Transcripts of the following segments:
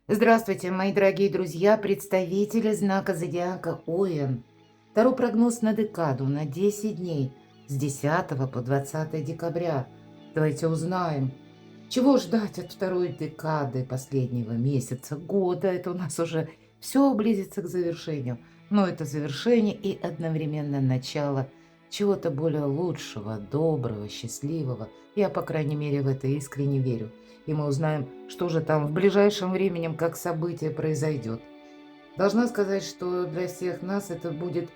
Здравствуйте, мои дорогие друзья, представители знака зодиака Овен. Второй прогноз на декаду на 10 дней с 10 по 20 декабря. Давайте узнаем, чего ждать от второй декады последнего месяца года. Это у нас уже все близится к завершению. Но это завершение и одновременно начало чего-то более лучшего, доброго, счастливого. Я, по крайней мере, в это искренне верю. И мы узнаем, что же там в ближайшем времени, как событие произойдет. Должна сказать, что для всех нас это будет,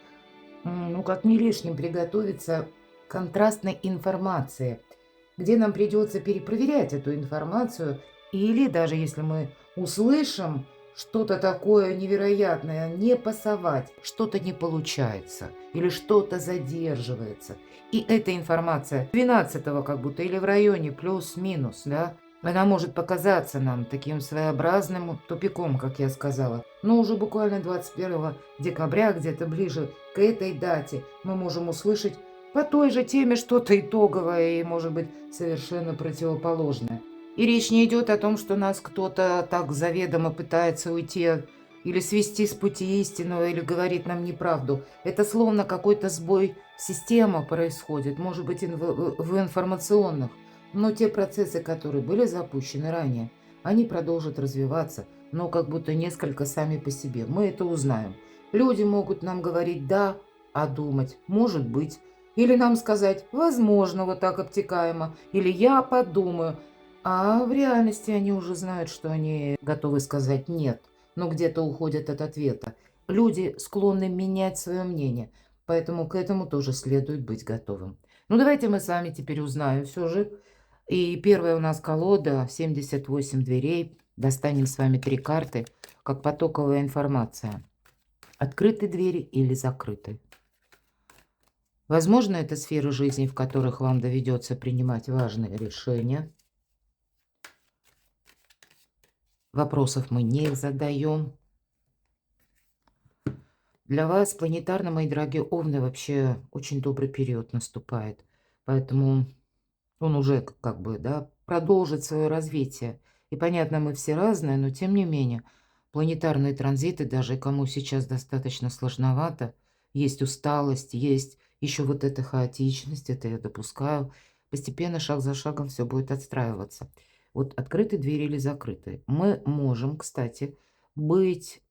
ну, как не лишним приготовиться к контрастной информации, где нам придется перепроверять эту информацию, или даже если мы услышим что-то такое невероятное, не пасовать, что-то не получается или что-то задерживается. И эта информация 12 как будто или в районе плюс-минус, да, она может показаться нам таким своеобразным тупиком, как я сказала. Но уже буквально 21 декабря, где-то ближе к этой дате, мы можем услышать по той же теме что-то итоговое и, может быть, совершенно противоположное. И речь не идет о том, что нас кто-то так заведомо пытается уйти или свести с пути истинного, или говорит нам неправду. Это словно какой-то сбой системы происходит, может быть, в информационных. Но те процессы, которые были запущены ранее, они продолжат развиваться, но как будто несколько сами по себе. Мы это узнаем. Люди могут нам говорить «да», а думать «может быть». Или нам сказать «возможно, вот так обтекаемо», или «я подумаю». А в реальности они уже знают, что они готовы сказать «нет», но где-то уходят от ответа. Люди склонны менять свое мнение, поэтому к этому тоже следует быть готовым. Ну, давайте мы с вами теперь узнаем все же. И первая у нас колода 78 дверей. Достанем с вами 3 карты, как потоковая информация. Открыты двери или закрыты? Возможно, это сферы жизни, в которых вам доведется принимать важные решения. Вопросов мы не задаем. Для вас планетарно, мои дорогие Овны, вообще очень добрый период наступает. Поэтому он уже как бы, да, продолжит свое развитие. И понятно, мы все разные, но тем не менее, планетарные транзиты, даже кому сейчас достаточно сложновато, есть усталость, есть еще вот эта хаотичность, это я допускаю. Постепенно, шаг за шагом все будет отстраиваться. Вот открытые двери или закрытые. Мы можем, кстати, быть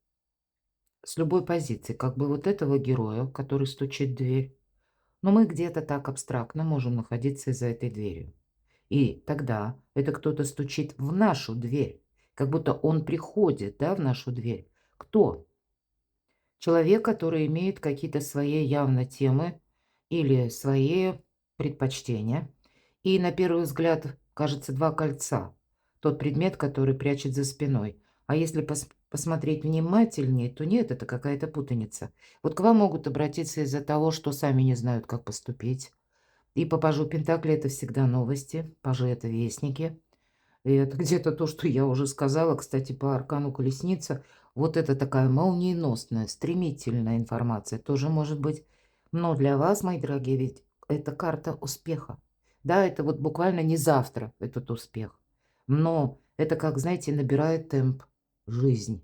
с любой позиции, как бы вот этого героя, который стучит в дверь, но мы где-то так абстрактно можем находиться за этой дверью. И тогда это кто-то стучит в нашу дверь, как будто он приходит, да, в нашу дверь. Кто? Человек, который имеет какие-то свои явно темы или свои предпочтения. И на первый взгляд кажется два кольца. Тот предмет, который прячет за спиной. А если посмотреть внимательнее, то нет, это какая-то путаница. Вот к вам могут обратиться из-за того, что сами не знают, как поступить. И по пажу Пентакли это всегда новости, пажи это вестники. И это где-то то, что я уже сказала, кстати, по аркану колесница. Вот это такая молниеносная, стремительная информация тоже может быть. Но для вас, мои дорогие, ведь это карта успеха. Да, это вот буквально не завтра этот успех. Но это, как, знаете, набирает темп жизнь.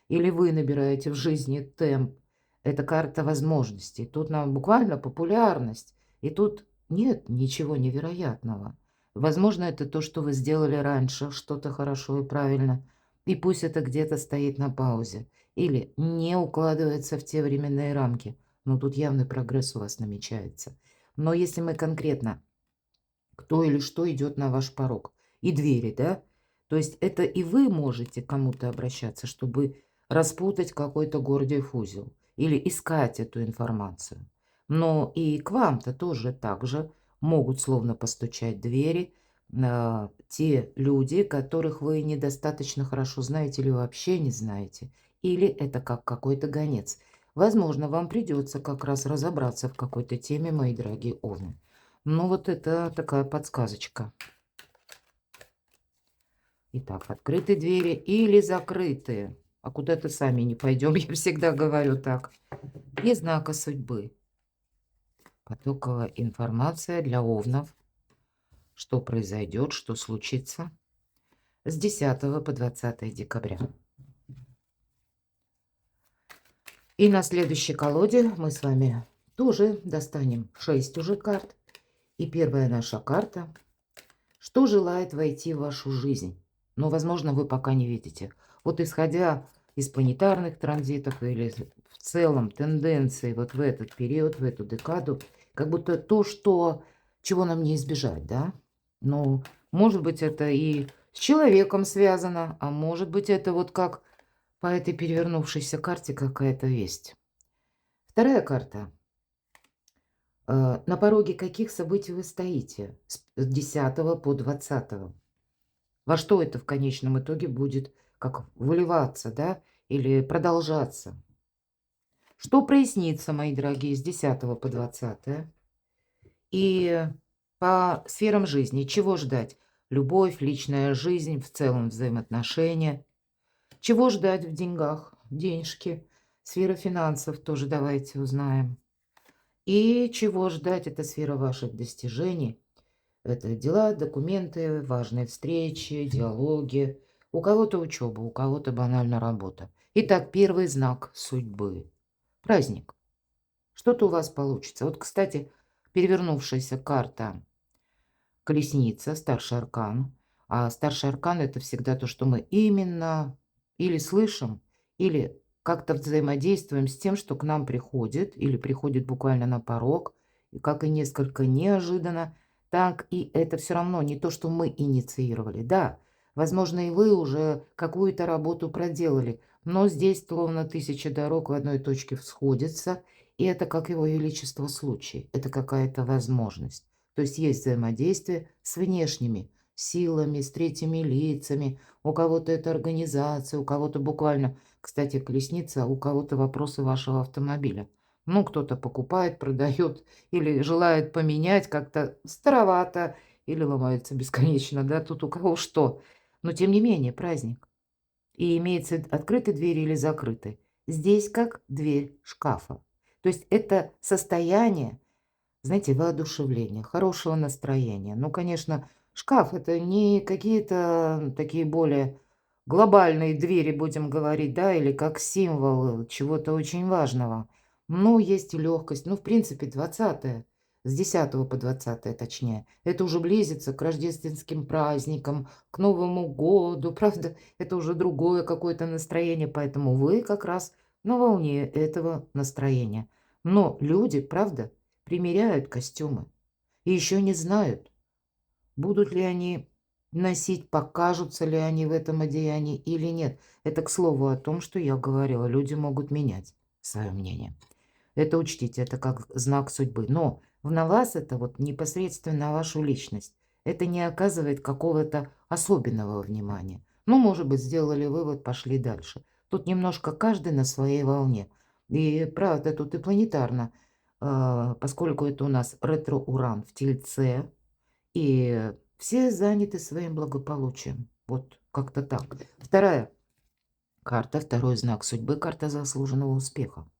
Или вы набираете в жизни темп. Это карта возможностей. Тут нам буквально популярность. И тут нет ничего невероятного. Возможно, это то, что вы сделали раньше, что-то хорошо и правильно, и пусть это где-то стоит на паузе или не укладывается в те временные рамки, но тут явный прогресс у вас намечается. Но если мы конкретно, кто или что идет на ваш порог, и двери, да, то есть это и вы можете к кому-то обращаться, чтобы распутать какой-то гордиев узел или искать эту информацию. Но и к вам-то тоже так же могут словно постучать двери те люди, которых вы недостаточно хорошо знаете или вообще не знаете. Или это как какой-то гонец. Возможно, вам придется как раз разобраться в какой-то теме, мои дорогие Овны. Ну, вот это такая подсказочка. Итак, открытые двери или закрытые. А куда-то сами не пойдем, я всегда говорю так. И знака судьбы. Потоковая информация для овнов. Что произойдет, что случится с 10 по 20 декабря. И на следующей колоде мы с вами тоже достанем 6 уже карт. И первая наша карта. Что желает войти в вашу жизнь? Но, возможно, вы пока не видите. Вот исходя из планетарных транзитов или в целом тенденции вот в этот период, в эту декаду, как будто то, чего нам не избежать, да? Ну, может быть, это и с человеком связано, а может быть, это вот как по этой перевернувшейся карте какая-то весть. Вторая карта. На пороге каких событий вы стоите с 10 по 20? Во что это в конечном итоге будет как выливаться, да, или продолжаться? Что прояснится, мои дорогие, с 10 по 20? И по сферам жизни чего ждать? Любовь, личная жизнь, в целом взаимоотношения. Чего ждать в деньгах? Денежки. Сфера финансов тоже давайте узнаем. И чего ждать? Это сфера ваших достижений. Это дела, документы, важные встречи, диалоги. У кого-то учеба, у кого-то банально работа. Итак, первый знак судьбы. Праздник. Что-то у вас получится. Вот, кстати, перевернувшаяся карта колесница, старший аркан. А старший аркан – это всегда то, что мы именно или слышим, или как-то взаимодействуем с тем, что к нам приходит, или приходит буквально на порог, и как и несколько неожиданно, так и это все равно не то, что мы инициировали. Да, возможно, и вы уже какую-то работу проделали, но здесь словно тысяча дорог в одной точке сходятся, и это, как его величество, случай, это какая-то возможность. То есть есть взаимодействие с внешними силами, с третьими лицами. У кого-то это организация, у кого-то буквально, кстати, колесница, у кого-то вопросы вашего автомобиля. Ну, кто-то покупает, продает или желает поменять как-то старовато или ломается бесконечно, да, тут у кого что. Но тем не менее праздник. И имеется открытые двери или закрытые. Здесь как дверь шкафа. То есть это состояние, знаете, воодушевления, хорошего настроения. Ну, конечно, шкаф – это не какие-то такие более глобальные двери, будем говорить, да, или как символ чего-то очень важного. Ну, есть и легкость. Ну, в принципе, 20 с 10 по 20 точнее. Это уже близится к рождественским праздникам, к Новому году. Правда, это уже другое какое-то настроение, поэтому вы как раз на волне этого настроения. Но люди, правда, примеряют костюмы и еще не знают, будут ли они носить, покажутся ли они в этом одеянии или нет. Это к слову о том, что я говорила, люди могут менять свое мнение. Это учтите, это как знак судьбы. Но на вас это вот непосредственно вашу личность. Это не оказывает какого-то особенного внимания. Ну, может быть, сделали вывод, пошли дальше. Тут немножко каждый на своей волне. И правда, тут и планетарно, поскольку это у нас ретро-уран в Тельце, и все заняты своим благополучием. Вот как-то так. Вторая карта, второй знак судьбы, карта заслуженного успеха.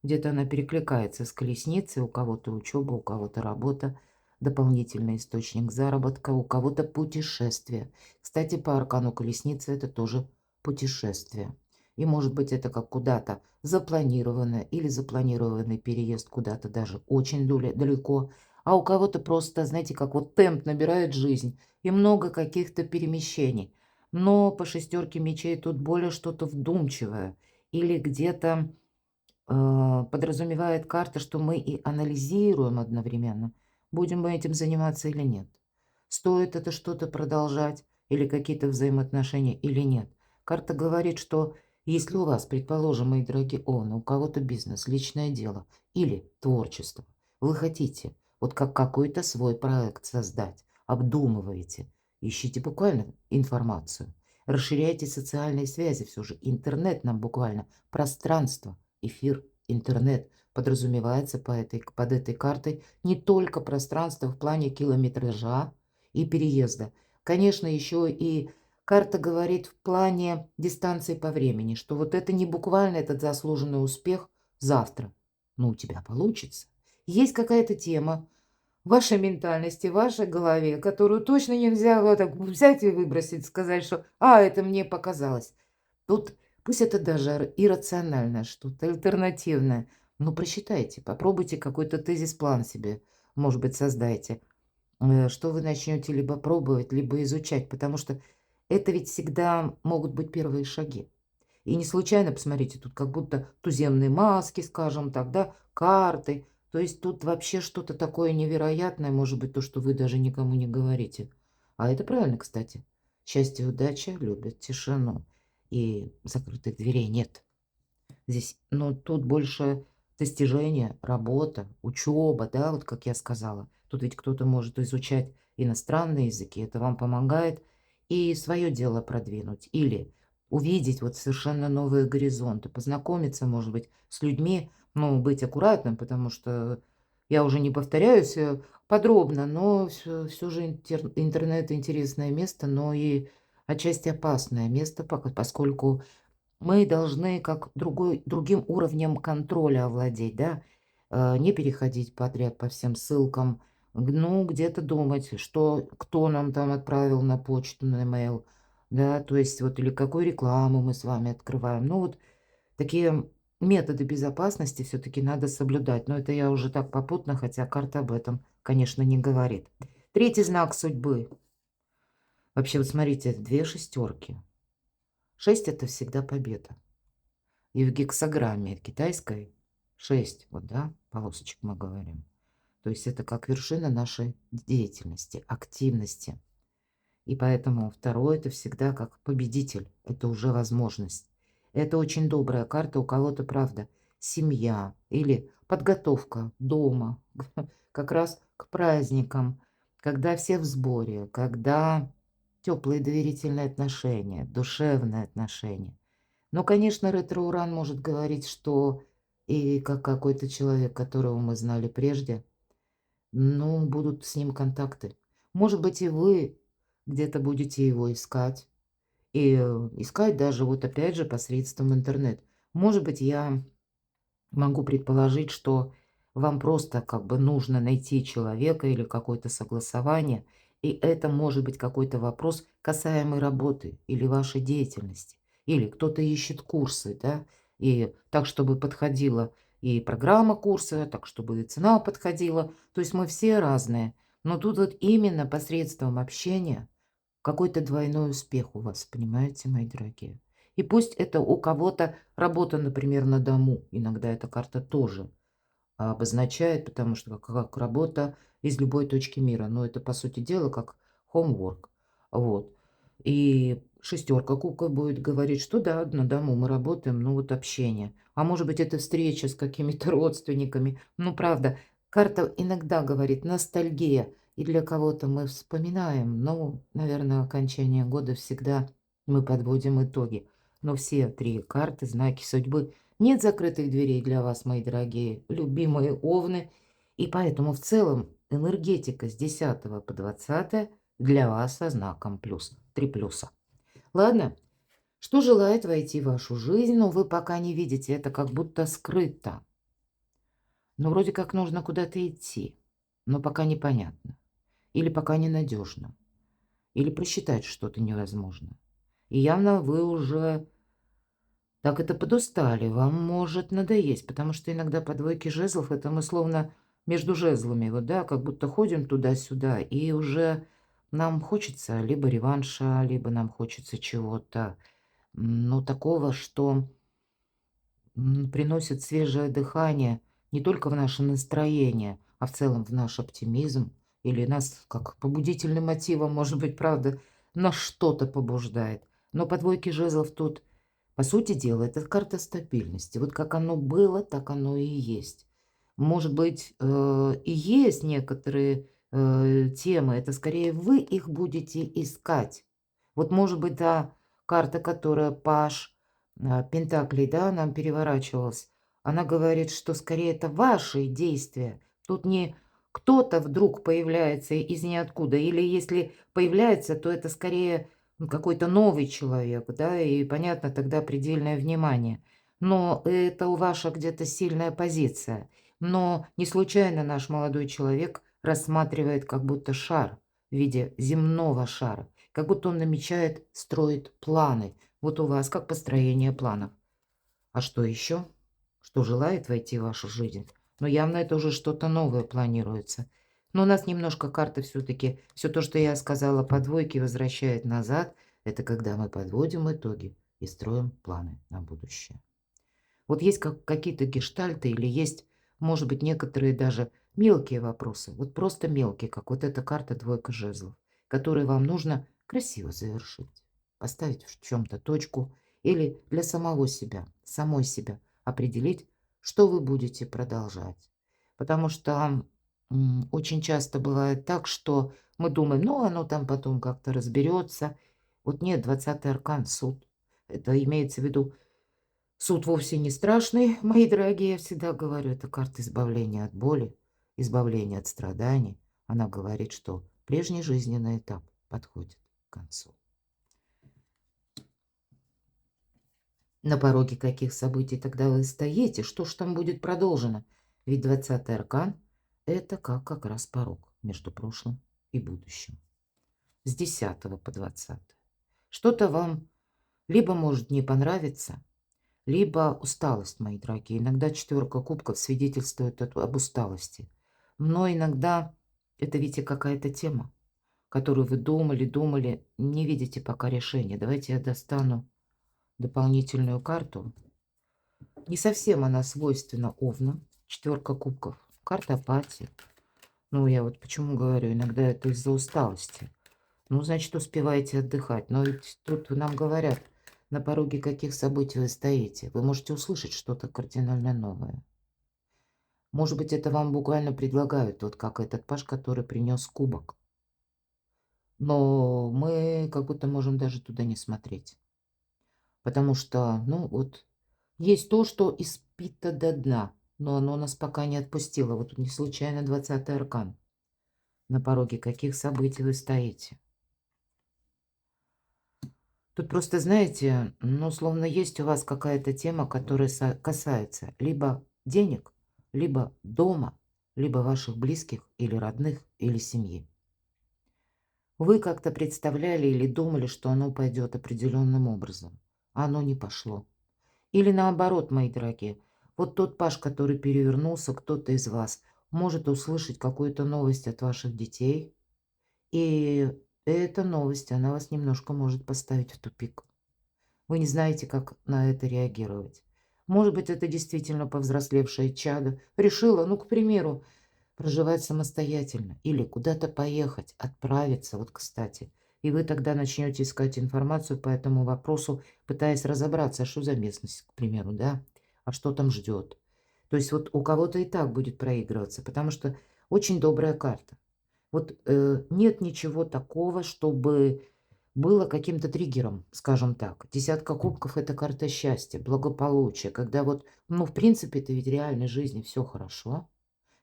Где-то она перекликается с колесницей, у кого-то учеба, у кого-то работа, дополнительный источник заработка, у кого-то путешествие. Кстати, по аркану колесницы это тоже путешествие. И может быть это как куда-то запланированное или запланированный переезд куда-то даже очень далеко. А у кого-то просто, знаете, как вот темп набирает жизнь и много каких-то перемещений. Но по шестерке мечей тут более что-то вдумчивое или где-то подразумевает карта, что мы и анализируем одновременно, будем мы этим заниматься или нет. Стоит это что-то продолжать или какие-то взаимоотношения или нет. Карта говорит, что если у вас, предположим, мои дорогие овны, у кого-то бизнес, личное дело или творчество, вы хотите вот как какой-то свой проект создать, обдумываете, ищите буквально информацию, расширяйте социальные связи, все же интернет нам буквально, пространство, эфир, интернет подразумевается под этой картой не только пространство в плане километража и переезда. Конечно, еще и карта говорит в плане дистанции по времени, что вот это не буквально этот заслуженный успех завтра, но у тебя получится. Есть какая-то тема в вашей ментальности, в вашей голове, которую точно нельзя вот так взять и выбросить, сказать, что это мне показалось. Тут Пусть это даже иррациональное что-то, альтернативное. Но просчитайте, попробуйте какой-то тезис-план себе, может быть, создайте. Что вы начнете либо пробовать, либо изучать, потому что это ведь всегда могут быть первые шаги. И не случайно, посмотрите, тут как будто туземные маски, скажем так, да, карты. То есть тут вообще что-то такое невероятное, может быть, то, что вы даже никому не говорите. А это правильно, кстати. Счастье и удача любят тишину. И закрытых дверей нет. Здесь, ну, тут больше достижения, работа, учеба, да, вот как я сказала. Тут ведь кто-то может изучать иностранные языки, это вам помогает и свое дело продвинуть. Или увидеть вот совершенно новые горизонты, познакомиться, может быть, с людьми, ну, быть аккуратным, потому что я уже не повторяюсь подробно, но все же интернет интересное место, но и отчасти опасное место, поскольку мы должны как другим уровнем контроля овладеть, да, не переходить подряд по всем ссылкам, ну, где-то думать, что кто нам там отправил на почту, на mail, да, то есть вот или какую рекламу мы с вами открываем. Ну, вот такие методы безопасности все-таки надо соблюдать. Но это я уже так попутно, хотя карта об этом, конечно, не говорит. Третий знак судьбы. Вообще, вот смотрите, две шестерки. 6 это всегда победа. И в гексаграмме китайской 6, вот, да, полосочек мы говорим. То есть это как вершина нашей деятельности, активности. И поэтому второй это всегда как победитель. Это уже возможность. Это очень добрая карта. У кого-то, правда, семья или подготовка дома как раз к праздникам, когда все в сборе, когда теплые доверительные отношения, душевные отношения. Но, конечно, ретро-уран может говорить, что и как какой-то человек, которого мы знали прежде, ну, будут с ним контакты. Может быть, и вы где-то будете его искать. И искать даже вот опять же посредством интернет. Может быть, я могу предположить, что вам просто как бы нужно найти человека или какое-то согласование, и это может быть какой-то вопрос, касаемый работы или вашей деятельности. Или кто-то ищет курсы, да, и так, чтобы подходила и программа курса, так, чтобы и цена подходила. То есть мы все разные. Но тут вот именно посредством общения какой-то двойной успех у вас, понимаете, мои дорогие? И пусть это у кого-то работа, например, на дому. Иногда эта карта тоже обозначает, потому что как работа из любой точки мира. Но это, по сути дела, как homework. Вот. И шестерка кубков будет говорить, что да, на дому мы работаем, ну вот общение. А может быть, это встреча с какими-то родственниками. Ну, правда, карта иногда говорит ностальгия. И для кого-то мы вспоминаем, но, наверное, окончание года всегда мы подводим итоги. Но все три карты, знаки судьбы, нет закрытых дверей для вас, мои дорогие, любимые овны. И поэтому в целом энергетика с 10 по 20 для вас со знаком плюс. 3 плюса. Ладно, что желает войти в вашу жизнь, но вы пока не видите, это как будто скрыто. Но вроде как нужно куда-то идти, но пока непонятно. Или пока ненадежно. Или просчитать что-то невозможно. И явно вы уже так это подустали, вам может надоесть, потому что иногда по двойке жезлов это мы словно между жезлами, вот, да, как будто ходим туда-сюда, и уже нам хочется либо реванша, либо нам хочется чего-то, ну, такого, что приносит свежее дыхание не только в наше настроение, а в целом в наш оптимизм, или нас как побудительным мотивом, может быть, правда, на что-то побуждает. Но по двойке жезлов тут, по сути дела, это карта стабильности. Вот как оно было, так оно и есть. Может быть, и есть некоторые темы, это скорее вы их будете искать. Вот может быть, та карта, которая Паш Пентаклей, да, нам переворачивалась, она говорит, что скорее это ваши действия. Тут не кто-то вдруг появляется из ниоткуда, или если появляется, то это скорее какой-то новый человек, да, и понятно тогда предельное внимание. Но это у ваша где-то сильная позиция. Но не случайно наш молодой человек рассматривает как будто шар в виде земного шара, как будто он намечает, строит планы. Вот у вас как построение планов. А что еще? Что желает войти в вашу жизнь? Но явно это уже что-то новое планируется. Но у нас немножко карты все-таки, все то, что я сказала по двойке, возвращает назад. Это когда мы подводим итоги и строим планы на будущее. Вот есть какие-то гештальты или есть, может быть, некоторые даже мелкие вопросы. Вот просто мелкие, как вот эта карта двойка жезлов, которые вам нужно красиво завершить. Поставить в чем-то точку или для самого себя, самой себя определить, что вы будете продолжать. Потому что очень часто бывает так, что мы думаем, ну, оно там потом как-то разберется. Вот нет, 20-й аркан, суд. Это имеется в виду, суд вовсе не страшный, мои дорогие, я всегда говорю, это карта избавления от боли, избавления от страданий. Она говорит, что прежний жизненный этап подходит к концу. На пороге каких событий тогда вы стоите? Что ж там будет продолжено? Ведь 20-й аркан– это как раз порог между прошлым и будущим. С 10 по 20. Что-то вам либо может не понравиться, либо усталость, мои дорогие. Иногда четверка кубков свидетельствует об усталости. Но иногда это, видите, какая-то тема, которую вы думали, не видите пока решения. Давайте я достану дополнительную карту. Не совсем она свойственна Овнам. Четверка кубков. Карта апатии. Ну, я вот почему говорю, иногда это из-за усталости. Ну, значит, успеваете отдыхать. Но ведь тут нам говорят, на пороге каких событий вы стоите. Вы можете услышать что-то кардинально новое. Может быть, это вам буквально предлагают, вот как этот паж, который принес кубок. Но мы как будто можем даже туда не смотреть. Потому что, ну, вот, есть то, что испито до дна, но оно нас пока не отпустило. Вот тут не случайно 20-й аркан. На пороге каких событий вы стоите. Тут просто, знаете, ну, словно есть у вас какая-то тема, которая касается либо денег, либо дома, либо ваших близких или родных, или семьи. Вы как-то представляли или думали, что оно пойдет определенным образом, а оно не пошло. Или наоборот, мои дорогие, вот тот паж, который перевернулся, кто-то из вас может услышать какую-то новость от ваших детей, и эта новость, она вас немножко может поставить в тупик. Вы не знаете, как на это реагировать. Может быть, это действительно повзрослевшее чадо решило, ну, к примеру, проживать самостоятельно или куда-то поехать, отправиться, вот, кстати. И вы тогда начнете искать информацию по этому вопросу, пытаясь разобраться, а что за местность, к примеру, да, а что там ждет. То есть вот у кого-то и так будет проигрываться, потому что очень добрая карта. Вот нет ничего такого, чтобы было каким-то триггером, скажем так. Десятка кубков– это карта счастья, благополучия, когда вот, ну, в принципе, это ведь в реальной жизни все хорошо,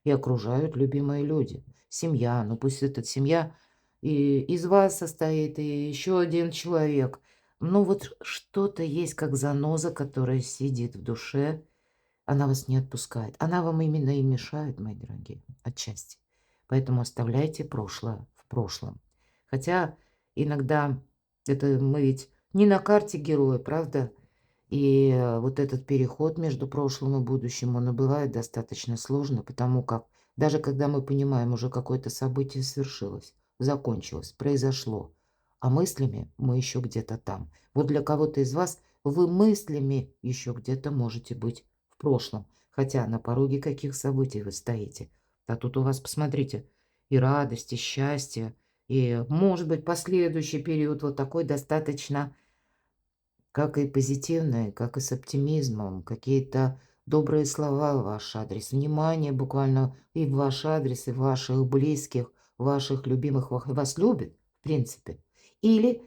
и окружают любимые люди. Семья, ну пусть эта семья и из вас состоит, и еще один человек. Ну вот что-то есть, как заноза, которая сидит в душе, она вас не отпускает. Она вам именно и мешает, мои дорогие, отчасти. Поэтому оставляйте прошлое в прошлом. Хотя иногда это мы ведь не на карте героя, правда? И вот этот переход между прошлым и будущим, он и бывает достаточно сложно, потому как даже когда мы понимаем, уже какое-то событие свершилось, закончилось, произошло, а мыслями мы еще где-то там. Вот для кого-то из вас вы мыслями еще где-то можете быть в прошлом, хотя на пороге каких событий вы стоите. А тут у вас, посмотрите, и радость, и счастье, и, может быть, последующий период вот такой достаточно, как и позитивные, как и с оптимизмом, какие-то добрые слова в ваш адрес, внимание буквально и в ваш адрес, и ваших близких, ваших любимых, вас любят, в принципе. Или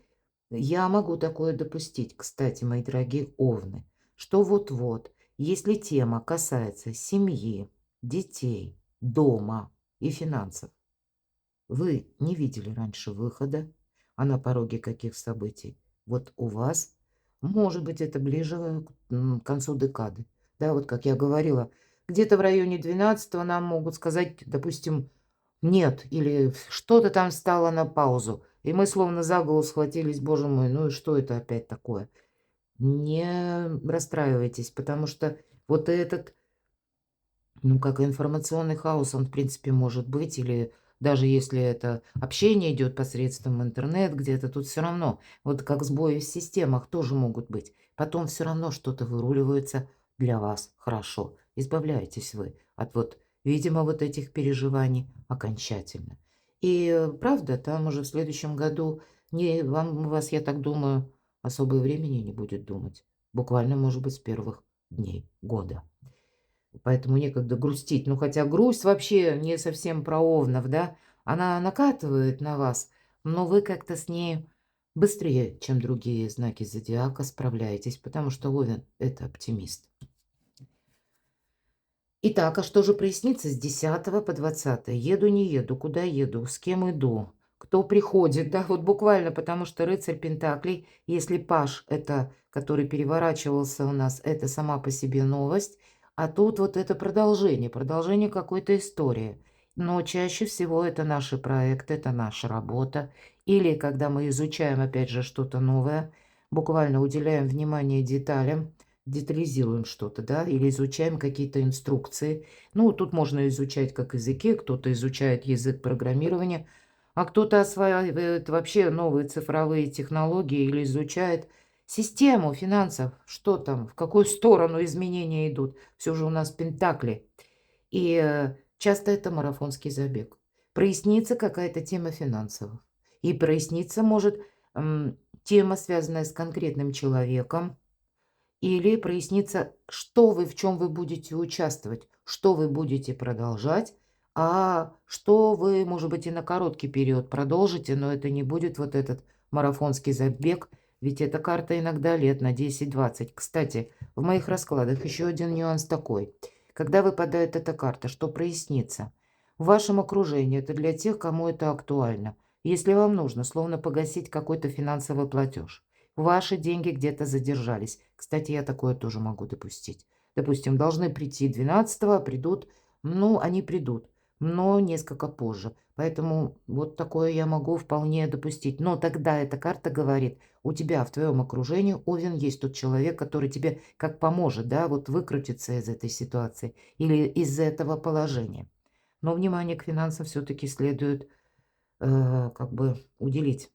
я могу такое допустить, кстати, мои дорогие овны, что вот-вот, если тема касается семьи, детей, дома и финансов, вы не видели раньше выхода, а на пороге каких событий? Вот у вас, может быть, это ближе к концу декады. Да, вот как я говорила, где-то в районе 12 нам могут сказать, допустим, нет, или что-то там стало на паузу. И мы словно за голову схватились, боже мой, ну и что это опять такое? Не расстраивайтесь, потому что вот этот, ну, как информационный хаос, он, в принципе, может быть, или даже если это общение идет посредством интернет где-то, тут все равно, вот как сбои в системах тоже могут быть. Потом все равно что-то выруливается для вас хорошо. Избавляетесь вы от вот, видимо, вот этих переживаний окончательно. И правда, там уже в следующем году у вас, я так думаю, особое времени не будет думать. Буквально, может быть, с первых дней года. Поэтому некогда грустить. Ну, хотя грусть вообще не совсем про овнов, да. Она накатывает на вас, но вы как-то с ней быстрее, чем другие знаки зодиака, справляетесь, потому что Овен– это оптимист. Итак, а что же прояснится с 10 по 20? Еду, не еду, куда еду, с кем иду, кто приходит, да, вот буквально, потому что рыцарь Пентаклей, если Паш, это, который переворачивался у нас, это сама по себе новость, а тут вот это продолжение какой-то истории. Но чаще всего это наши проекты, это наша работа. Или когда мы изучаем, опять же, что-то новое, буквально уделяем внимание деталям, детализируем что-то, да, или изучаем какие-то инструкции. Ну, тут можно изучать как языки, кто-то изучает язык программирования, а кто-то осваивает вообще новые цифровые технологии или изучает систему финансов, что там, в какую сторону изменения идут. Все же у нас пентакли. И часто это марафонский забег. Прояснится какая-то тема финансовых. И проясниться может тема, связанная с конкретным человеком, или прояснится, что вы, в чем вы будете участвовать, что вы будете продолжать, а что вы, может быть, и на короткий период продолжите, но это не будет вот этот марафонский забег, ведь эта карта иногда лет на 10-20. Кстати, в моих раскладах еще один нюанс такой. Когда выпадает эта карта, что прояснится? В вашем окружении это для тех, кому это актуально. Если вам нужно, словно погасить какой-то финансовый платеж, ваши деньги где-то задержались. Кстати, я такое тоже могу допустить. Допустим, должны прийти 12-го, придут, ну, они придут, но несколько позже. Поэтому вот такое я могу вполне допустить. Но тогда эта карта говорит, у тебя в твоем окружении, Овен, есть тот человек, который тебе как поможет, да, вот выкрутиться из этой ситуации или из этого положения. Но внимание к финансам все-таки следует как бы уделить.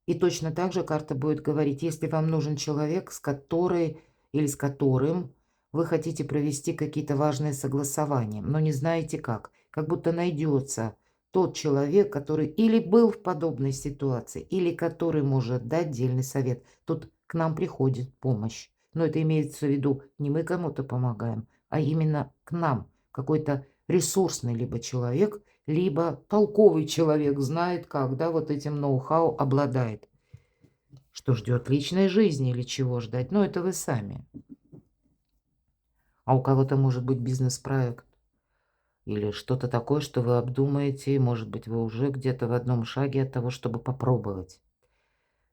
И точно так же карта будет говорить, если вам нужен человек, с которой или с которым вы хотите провести какие-то важные согласования, но не знаете как будто найдется тот человек, который или был в подобной ситуации, или который может дать дельный совет. Тут к нам приходит помощь. Но это имеется в виду, не мы кому-то помогаем, а именно к нам какой-то ресурсный либо человек, либо толковый человек знает как, да, вот этим ноу-хау обладает. Что ждет личной жизни или чего ждать? Ну, это вы сами. А у кого-то может быть бизнес-проект или что-то такое, что вы обдумаете, и, может быть, вы уже где-то в одном шаге от того, чтобы попробовать.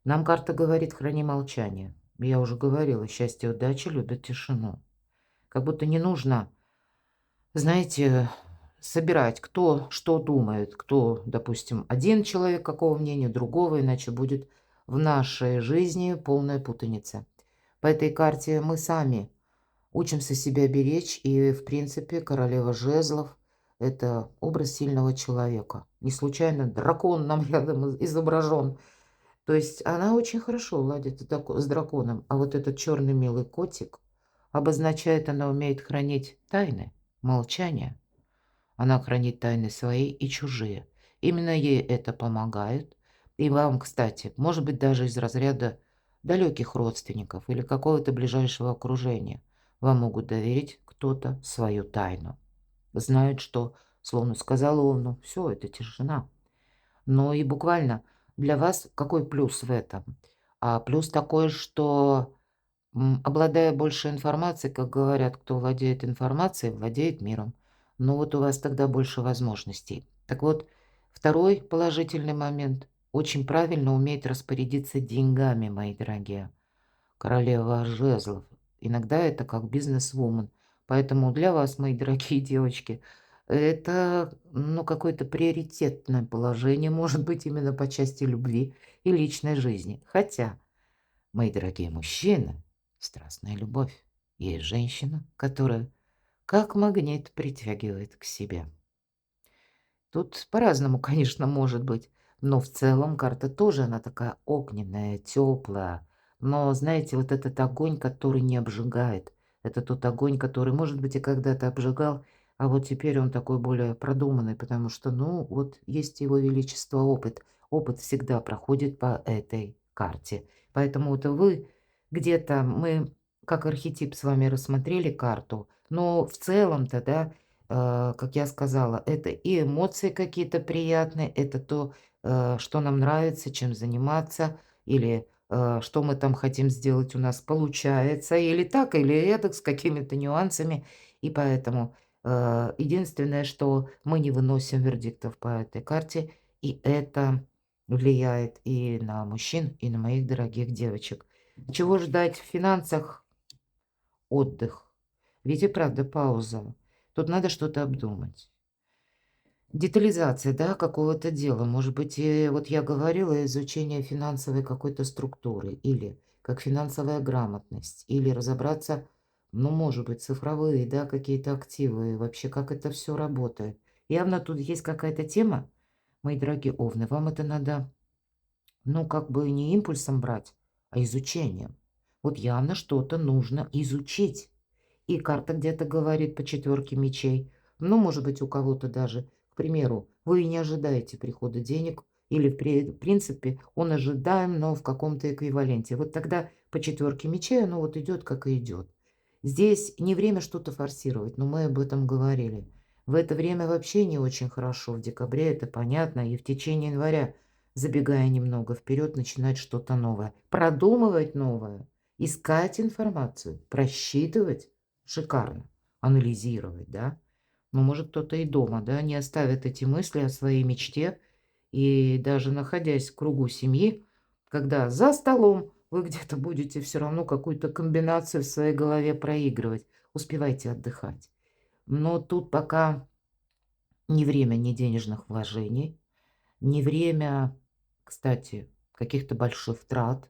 Нам карта говорит: храни молчание. Я уже говорила, счастье и удача любят тишину. Как будто не нужно, знаете, собирать, кто что думает, кто, допустим, один человек какого мнения, другого, иначе будет в нашей жизни полная путаница. По этой карте мы сами учимся себя беречь, и, в принципе, королева жезлов– это образ сильного человека. Не случайно дракон нам рядом изображен. То есть она очень хорошо ладит с драконом. А вот этот черный милый котик обозначает, она умеет хранить тайны, молчание. Она хранит тайны свои и чужие. Именно ей это помогает. И вам, кстати, может быть, даже из разряда далеких родственников или какого-то ближайшего окружения. Вам могут доверить кто-то свою тайну. Знают, что, словно сказал он, ну все, это тишина. Но и буквально для вас какой плюс в этом? А плюс такой, что обладая больше информацией, как говорят, кто владеет информацией, владеет миром. Но вот у вас тогда больше возможностей. Так вот, второй положительный момент– очень правильно уметь распорядиться деньгами, мои дорогие. Королева жезлов. Иногда это как бизнес-вумен. Поэтому для вас, мои дорогие девочки, это, ну, какое-то приоритетное положение, может быть, именно по части любви и личной жизни. Хотя Мои дорогие мужчины, страстная любовь. Есть женщина, которая как магнит притягивает к себе. Тут по-разному, конечно, может быть, но в целом карта тоже, она такая огненная, теплая. Но, знаете, вот этот огонь, который не обжигает, это тот огонь, который, может быть, и когда-то обжигал, а вот теперь он такой более продуманный, потому что, ну, вот есть его величество опыт. Опыт всегда проходит по этой карте. Поэтому это вы где-то, мы как архетип с вами рассмотрели карту, но в целом-то, да, как я сказала, это и эмоции какие-то приятные, это то, что нам нравится, чем заниматься, или что мы там хотим сделать, у нас получается, или так, или эдак, с какими-то нюансами. И поэтому единственное, что мы не выносим вердиктов по этой карте, и это влияет и на мужчин, и на моих дорогих девочек. Чего ждать в финансах? Отдых. Ведь и правда пауза. Тут надо что-то обдумать. Детализация, да, какого-то дела. Может быть, вот я говорила, изучение финансовой какой-то структуры, или как финансовая грамотность, или разобраться, ну, может быть, цифровые, да, какие-то активы, вообще, как это все работает. Явно тут есть какая-то тема, мои дорогие овны, вам это надо, ну, как бы не импульсом брать, а изучением. Вот явно что-то нужно изучить. И карта где-то говорит по четверке мечей. Ну, может быть, у кого-то даже, к примеру, вы не ожидаете прихода денег, или в принципе он ожидаем, но в каком-то эквиваленте. Вот тогда по четверке мечей оно вот идет, как и идет. Здесь не время что-то форсировать, но мы об этом говорили. В это время вообще не очень хорошо. В декабре это понятно, и в течение января, забегая немного вперед, начинать что-то новое. Продумывать новое, искать информацию, просчитывать. Шикарно. Анализировать, да. Но может кто-то и дома, да, не оставит эти мысли о своей мечте. И даже находясь в кругу семьи, когда за столом вы где-то будете все равно какую-то комбинацию в своей голове проигрывать. Успевайте отдыхать. Но тут пока не время ни денежных вложений, не время, кстати, каких-то больших трат,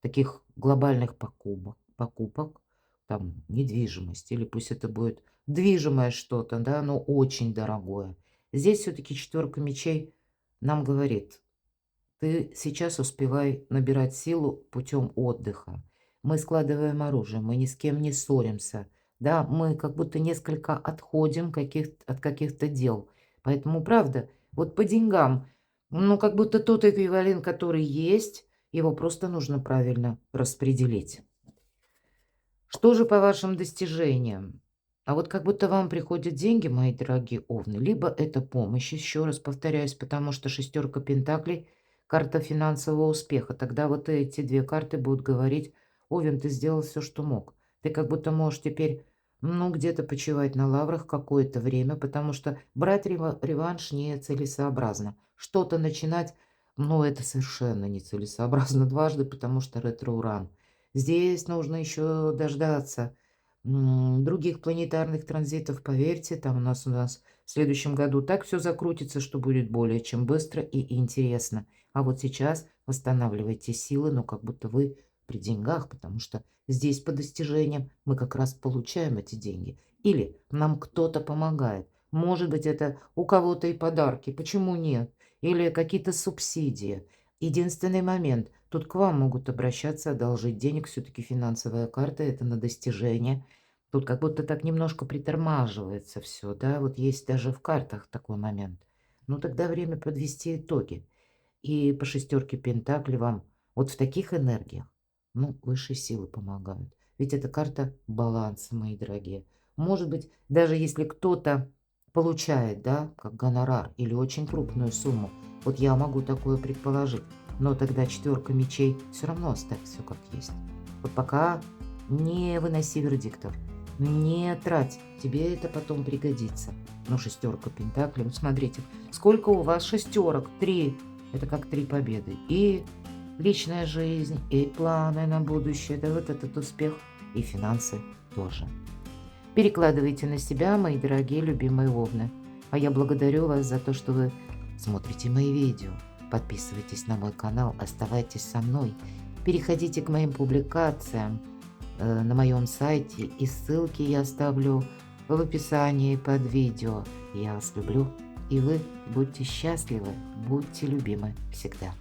таких глобальных покупок, там недвижимость, или пусть это будет движимое что-то, да, но очень дорогое. Здесь все-таки четверка мечей нам говорит: ты сейчас успевай набирать силу путем отдыха. Мы складываем оружие, мы ни с кем не ссоримся, да, мы как будто несколько отходим от каких-то дел. Поэтому, правда, вот по деньгам, ну, как будто тот эквивалент, который есть, его просто нужно правильно распределить. Что же по вашим достижениям? А вот как будто вам приходят деньги, мои дорогие овны, либо это помощь, еще раз повторяюсь, потому что шестерка пентаклей– карта финансового успеха. Тогда вот эти две карты будут говорить: Овен, ты сделал все, что мог. Ты как будто можешь теперь, ну, где-то почивать на лаврах какое-то время, потому что брать реванш нецелесообразно. Что-то начинать, ну, это совершенно нецелесообразно дважды, потому что ретро-уран. Здесь нужно еще дождаться других планетарных транзитов. Поверьте, там у нас в следующем году так все закрутится, что будет более чем быстро и интересно. А вот сейчас восстанавливайте силы, но как будто вы при деньгах, потому что здесь по достижениям мы как раз получаем эти деньги. Или нам кто-то помогает. Может быть, это у кого-то и подарки, почему нет? Или какие-то субсидии. Единственный момент. Тут к вам могут обращаться, одолжить денег. Все-таки финансовая карта– это на достижение. Тут как будто так немножко притормаживается все, да. Вот есть даже в картах такой момент. Ну, тогда время подвести итоги. И по шестерке пентаклей вам вот в таких энергиях, ну, высшие силы помогают. Ведь это карта баланса, мои дорогие. Может быть, даже если кто-то получает, да, как гонорар или очень крупную сумму, вот я могу такое предположить, но тогда четверка мечей все равно оставь все как есть. Вот пока не выноси вердиктов, не трать, тебе это потом пригодится. Но шестерка пентаклей, вот смотрите, сколько у вас шестерок? 3. Это как 3 победы. И личная жизнь, и планы на будущее, да, вот этот успех, и финансы тоже. Перекладывайте на себя, мои дорогие любимые овны. А я благодарю вас за то, что вы смотрите мои видео. Подписывайтесь на мой канал, оставайтесь со мной. Переходите к моим публикациям на моем сайте, и ссылки я оставлю в описании под видео. Я вас люблю, и вы будьте счастливы, будьте любимы всегда.